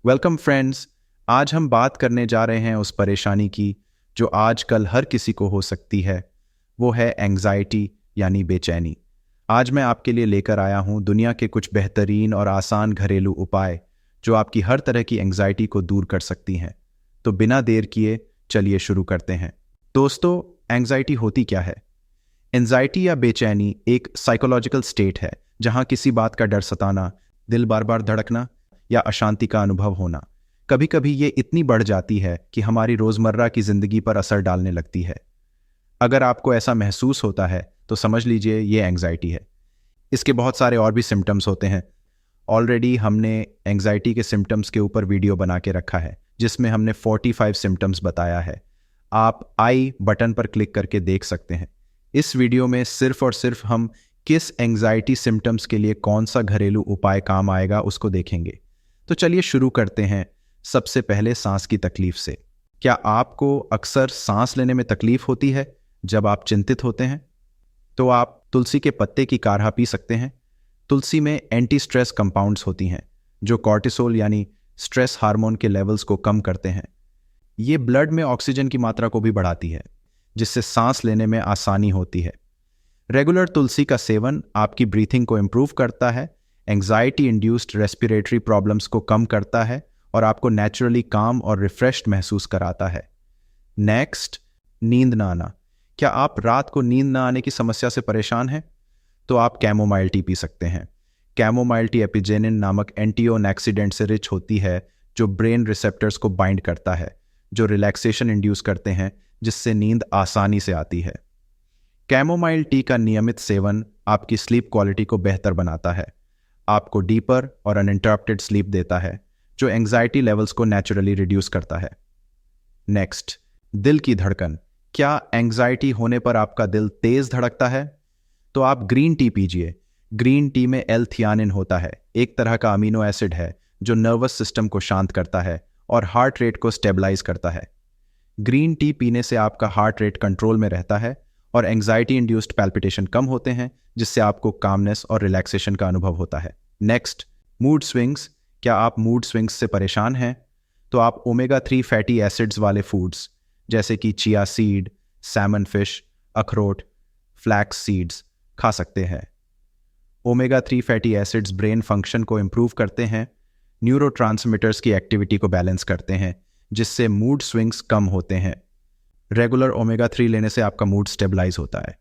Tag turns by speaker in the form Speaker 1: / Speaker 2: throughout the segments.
Speaker 1: Welcome friends. आज हम बात करने जा रहे हैं उस परेशानी की जो आजकल हर किसी को हो सकती है। वो है एंग्जाइटी यानी बेचैनी। आज मैं आपके लिए लेकर आया हूं दुनिया के कुछ बेहतरीन और आसान घरेलू उपाय जो आपकी हर तरह की एंग्जाइटी को दूर कर सकती हैं। तो बिना देर किए चलिए शुरू करते हैं। दोस्तों, एंग्जाइटी होती क्या है? एंजाइटी या बेचैनी एक साइकोलॉजिकल स्टेट है जहां किसी बात का डर सताना, दिल बार बार धड़कना या अशांति का अनुभव होना। कभी कभी ये इतनी बढ़ जाती है कि हमारी रोजमर्रा की जिंदगी पर असर डालने लगती है। अगर आपको ऐसा महसूस होता है तो समझ लीजिए ये एंग्जाइटी है। इसके बहुत सारे और भी सिम्टम्स होते हैं। ऑलरेडी हमने एंग्जाइटी के सिम्टम्स के ऊपर वीडियो बना के रखा है जिसमें हमने 45 सिम्टम्स बताया है। आप आई बटन पर क्लिक करके देख सकते हैं। इस वीडियो में सिर्फ और सिर्फ हम किस एंग्जाइटी सिम्टम्स के लिए कौन सा घरेलू उपाय काम आएगा उसको देखेंगे। तो चलिए शुरू करते हैं। सबसे पहले सांस की तकलीफ से। क्या आपको अक्सर सांस लेने में तकलीफ होती है जब आप चिंतित होते हैं? तो आप तुलसी के पत्ते की काढ़ा पी सकते हैं। तुलसी में एंटी स्ट्रेस कंपाउंड्स होती हैं जो कॉर्टिसोल यानी स्ट्रेस हार्मोन के लेवल्स को कम करते हैं। ये ब्लड में ऑक्सीजन की मात्रा को भी बढ़ाती है जिससे सांस लेने में आसानी होती है। रेगुलर तुलसी का सेवन आपकी ब्रीथिंग को इम्प्रूव करता है, एंग्जाइटी इंड्यूस्ड रेस्पिरेटरी प्रॉब्लम्स को कम करता है और आपको नेचुरली काम और रिफ्रेश्ड महसूस कराता है। नेक्स्ट, नींद ना आना। क्या आप रात को नींद ना आने की समस्या से परेशान हैं? तो आप कैमोमाइल टी पी सकते हैं। कैमोमाइल टी एपिजेनिन नामक एंटीओक्सीडेंट से रिच होती है जो ब्रेन रिसेप्टर्स को बाइंड करता है, जो रिलैक्सेशन इंड्यूस करते हैं जिससे नींद आसानी से आती है। कैमोमाइल टी का नियमित सेवन आपकी स्लीप क्वालिटी को बेहतर बनाता है, आपको डीपर और अनइंटरप्टेड स्लीप देता है जो एंग्जाइटी लेवल्स को नेचुरली रिड्यूस करता है। नेक्स्ट, दिल की धड़कन। क्या एंग्जाइटी होने पर आपका दिल तेज धड़कता है? तो आप ग्रीन टी पीजिए। ग्रीन टी में एल-थियानिन होता है, एक तरह का अमीनो एसिड है जो नर्वस सिस्टम को शांत करता है और हार्ट रेट को स्टेबलाइज करता है। ग्रीन टी पीने से आपका हार्ट रेट कंट्रोल में रहता है और एंग्जाइटी इंड्यूस्ड पैल्पिटेशन कम होते हैं जिससे आपको कामनेस और रिलैक्सेशन का अनुभव होता है। Next, mood swings. क्या आप मूड स्विंग्स से परेशान हैं? तो आप ओमेगा 3 फैटी एसिड्स वाले फूड्स जैसे कि चिया सीड, सैमन फिश, अखरोट, फ्लैक्स सीड्स खा सकते हैं। Omega 3 fatty acids brain function को इम्प्रूव करते हैं, न्यूरोट्रांसमीटर्स की एक्टिविटी को बैलेंस करते हैं जिससे मूड स्विंग्स कम होते हैं। रेगुलर ओमेगा 3 लेने से आपका मूड स्टेबलाइज होता है,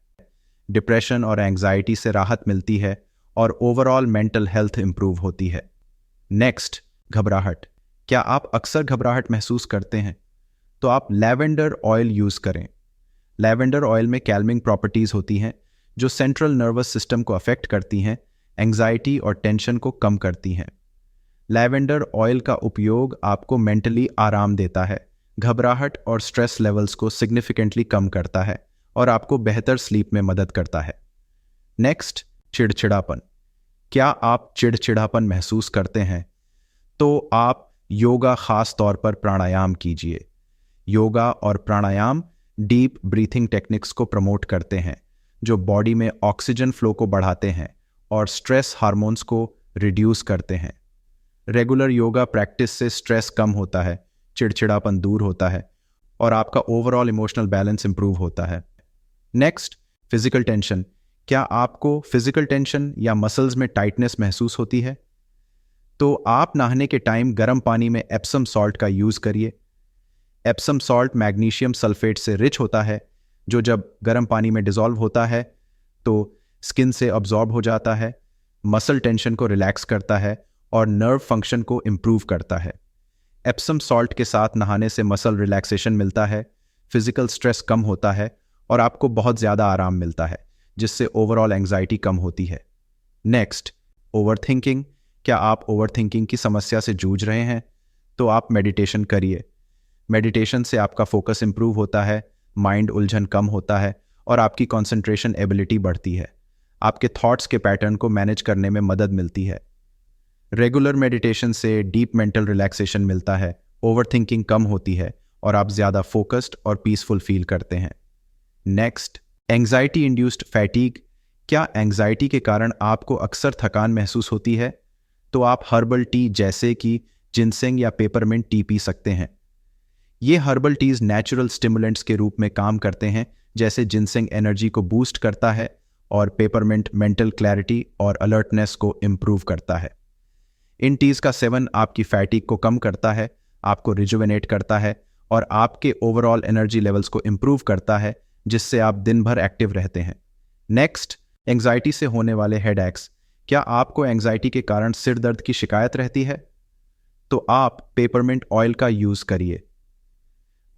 Speaker 1: डिप्रेशन और एंग्जाइटी से राहत मिलती है और ओवरऑल मेंटल हेल्थ इंप्रूव होती है। नेक्स्ट, घबराहट। क्या आप अक्सर घबराहट महसूस करते हैं? तो आप लैवेंडर ऑयल यूज करें। लैवेंडर ऑयल में कैल्मिंग प्रॉपर्टीज होती हैं जो सेंट्रल नर्वस सिस्टम को अफेक्ट करती हैं, एंग्जाइटी और टेंशन को कम करती हैं। लैवेंडर ऑयल का उपयोग आपको मेंटली आराम देता है, घबराहट और स्ट्रेस लेवल्स को सिग्निफिकेंटली कम करता है और आपको बेहतर स्लीप में मदद करता है। नेक्स्ट, चिड़चिड़ापन। क्या आप चिड़चिड़ापन महसूस करते हैं? तो आप योगा, खास तौर पर प्राणायाम कीजिए। योगा और प्राणायाम डीप ब्रीथिंग टेक्निक्स को प्रमोट करते हैं जो बॉडी में ऑक्सीजन फ्लो को बढ़ाते हैं और स्ट्रेस हार्मोन्स को रिड्यूस करते हैं। रेगुलर योगा प्रैक्टिस से स्ट्रेस कम होता है, चिड़चिड़ापन दूर होता है और आपका ओवरऑल इमोशनल बैलेंस इंप्रूव होता है। Next, physical tension. क्या आपको फिजिकल टेंशन या मसल्स में टाइटनेस महसूस होती है? तो आप नहाने के टाइम गर्म पानी में एप्सम सॉल्ट का यूज करिए। एप्सम सॉल्ट मैग्नीशियम सल्फेट से रिच होता है जो जब गर्म पानी में डिसॉल्व होता है तो स्किन से अब्जॉर्ब हो जाता है, मसल टेंशन को रिलैक्स करता है और नर्व फंक्शन को इम्प्रूव करता है। एप्सम सॉल्ट के साथ नहाने से मसल रिलैक्सेशन मिलता है, फिजिकल स्ट्रेस कम होता है और आपको बहुत ज़्यादा आराम मिलता है जिससे ओवरऑल एंग्जाइटी कम होती है। Next, overthinking. क्या आप ओवरथिंकिंग की समस्या से जूझ रहे हैं? तो आप मेडिटेशन करिए। मेडिटेशन से आपका फोकस इंप्रूव होता है, माइंड उलझन कम होता है और आपकी कंसंट्रेशन एबिलिटी बढ़ती है। आपके थॉट्स के पैटर्न को मैनेज करने में मदद मिलती है। रेगुलर मेडिटेशन से डीप मेंटल रिलैक्सेशन मिलता है, ओवरथिंकिंग कम होती है और आप ज़्यादा फोकस्ड और पीसफुल फील करते हैं। Next, anxiety induced fatigue. क्या एंग्जाइटी के कारण आपको अक्सर थकान महसूस होती है? तो आप हर्बल टी जैसे कि जिनसेंग या पेपरमिंट टी पी सकते हैं। ये हर्बल टीज नेचुरल स्टिमुलेंट्स के रूप में काम करते हैं, जैसे जिनसेंग एनर्जी को बूस्ट करता है और पेपरमिंट मेंटल क्लैरिटी और अलर्टनेस को इम्प्रूव करता है। इन टीज का सेवन आपकी फैटिक को कम करता है, आपको रिजुवेनेट करता है और आपके ओवरऑल एनर्जी लेवल्स को इम्प्रूव करता है, जिससे आप दिन भर एक्टिव रहते हैं। नेक्स्ट, एंग्जाइटी से होने वाले हेडेक्स। क्या आपको एंग्जाइटी के कारण सिर दर्द की शिकायत रहती है? तो आप पेपरमिंट ऑयल का यूज करिए।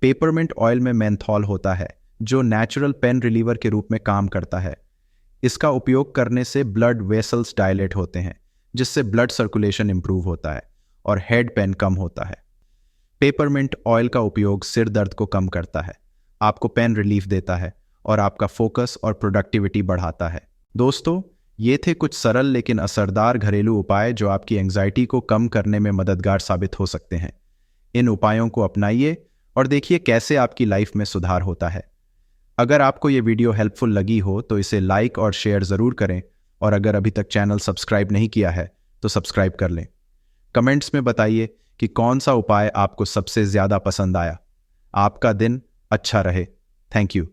Speaker 1: पेपरमिंट ऑयल में मेंथॉल होता है, जो नेचुरल पेन रिलीवर के रूप में काम करता है। इसका उपयोग करने से ब्लड वेसल्स डायलेट होते हैं, जिससे ब्लड सर्कुलेशन इंप्रूव होता है और हेड पेन कम होता है। पेपरमिंट ऑयल का उपयोग सिर दर्द को कम करता है, आपको पेन रिलीफ देता है और आपका फोकस और प्रोडक्टिविटी बढ़ाता है। दोस्तों, ये थे कुछ सरल लेकिन असरदार घरेलू उपाय जो आपकी एंग्जाइटी को कम करने में मददगार साबित हो सकते हैं। इन उपायों को अपनाइए और देखिए कैसे आपकी लाइफ में सुधार होता है। अगर आपको ये वीडियो हेल्पफुल लगी हो तो इसे लाइक और शेयर ज़रूर करें, और अगर अभी तक चैनल सब्सक्राइब नहीं किया है तो सब्सक्राइब कर लें। कमेंट्स में बताइए कि कौन सा उपाय आपको सबसे ज़्यादा पसंद आया। आपका दिन अच्छा रहे। Thank you.